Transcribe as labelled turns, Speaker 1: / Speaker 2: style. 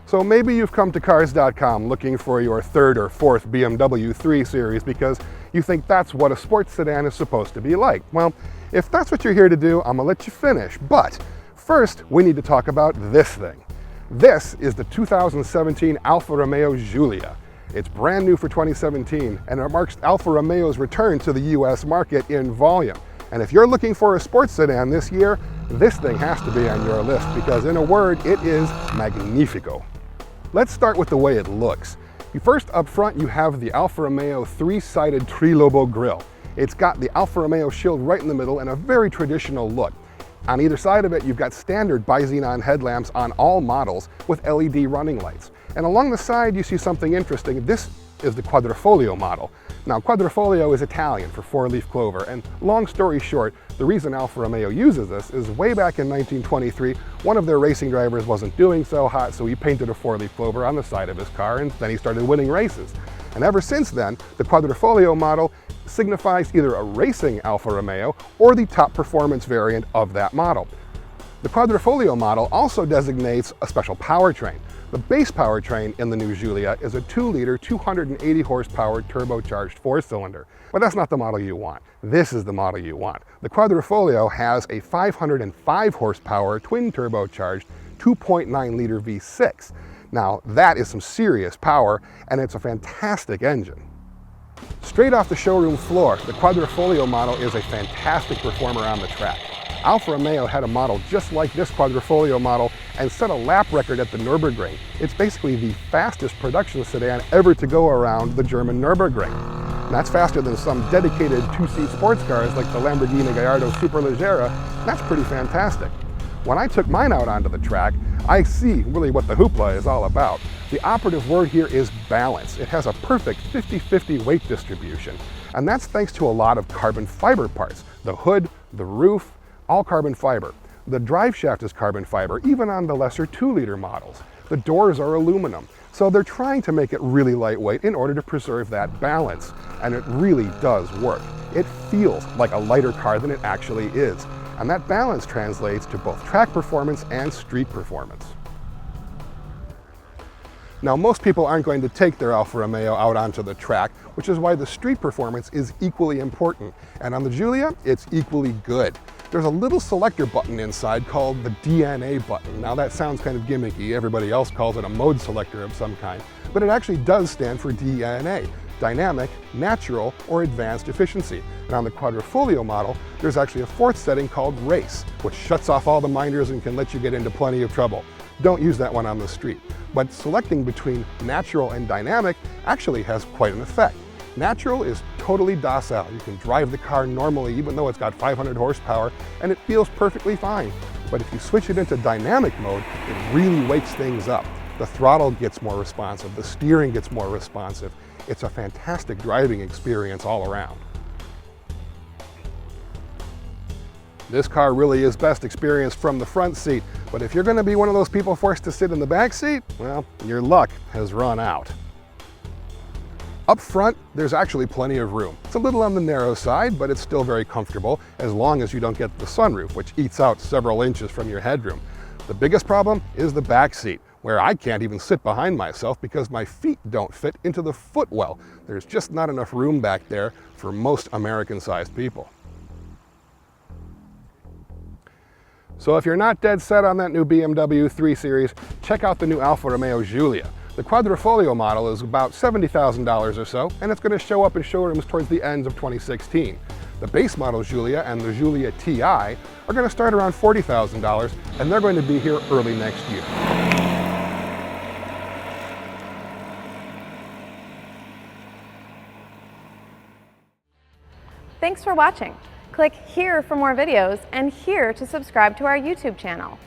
Speaker 1: So maybe you've come to Cars.com looking for your third or fourth BMW 3 Series because you think that's what a sports sedan is supposed to be like. Well, if that's what you're here to do, I'm gonna let you finish. But first, we need to talk about this thing. This is the 2017 Alfa Romeo Giulia. It's brand new for 2017, and it marks Alfa Romeo's return to the US market in volume. And if you're looking for a sports sedan this year, this thing has to be on your list because, in a word, it is magnifico. Let's start with the way it looks. First, up front, you have the Alfa Romeo three-sided Trilobo grille. It's got the Alfa Romeo shield right in the middle and a very traditional look. On either side of it, you've got standard bi-xenon headlamps on all models with LED running lights. And along the side, you see something interesting. This is the Quadrifoglio model. Now, Quadrifoglio is Italian for four-leaf clover, and long story short, the reason Alfa Romeo uses this is way back in 1923, one of their racing drivers wasn't doing so hot, so he painted a four-leaf clover on the side of his car, and then he started winning races. And ever since then, the Quadrifoglio model signifies either a racing Alfa Romeo or the top performance variant of that model. The Quadrifoglio model also designates a special powertrain. The base powertrain in the new Giulia is a 2-liter, 280 horsepower turbocharged 4-cylinder. But that's not the model you want. This is the model you want. The Quadrifoglio has a 505 horsepower twin turbocharged 2.9-liter V6. Now, that is some serious power, and it's a fantastic engine. Straight off the showroom floor, the Quadrifoglio model is a fantastic performer on the track. Alfa Romeo had a model just like this Quadrifoglio model and set a lap record at the Nürburgring. It's basically the fastest production sedan ever to go around the German Nürburgring. And that's faster than some dedicated two-seat sports cars like the Lamborghini Gallardo Superleggera. That's pretty fantastic. When I took mine out onto the track, I see really what the hoopla is all about. The operative word here is balance. It has a perfect 50-50 weight distribution, and that's thanks to a lot of carbon fiber parts. The hood, the roof, all carbon fiber. The drive shaft is carbon fiber, even on the lesser 2-liter models. The doors are aluminum. So they're trying to make it really lightweight in order to preserve that balance, and it really does work. It feels like a lighter car than it actually is. And that balance translates to both track performance and street performance. Now, most people aren't going to take their Alfa Romeo out onto the track, which is why the street performance is equally important. And on the Giulia, it's equally good. There's a little selector button inside called the DNA button. Now, that sounds kind of gimmicky. Everybody else calls it a mode selector of some kind. But it actually does stand for DNA. Dynamic, natural, or advanced efficiency. And on the Quadrifoglio model, there's actually a fourth setting called race, which shuts off all the minders and can let you get into plenty of trouble. Don't use that one on the street. But selecting between natural and dynamic actually has quite an effect. Natural is totally docile. You can drive the car normally even though it's got 500 horsepower and it feels perfectly fine. But if you switch it into dynamic mode, it really wakes things up. The throttle gets more responsive, the steering gets more responsive. It's a fantastic driving experience all around. This car really is best experienced from the front seat, but if you're going to be one of those people forced to sit in the back seat, well, your luck has run out. Up front, there's actually plenty of room. It's a little on the narrow side, but it's still very comfortable as long as you don't get the sunroof, which eats out several inches from your headroom. The biggest problem is the back seat, where I can't even sit behind myself because my feet don't fit into the footwell. There's just not enough room back there for most American-sized people. So if you're not dead set on that new BMW 3 Series, check out the new Alfa Romeo Giulia. The Quadrifoglio model is about $70,000 or so, and it's going to show up in showrooms towards the end of 2016. The base model Giulia and the Giulia TI are going to start around $40,000, and they're going to be here early next year.
Speaker 2: Thanks for watching. Click here for more videos and here to subscribe to our YouTube channel.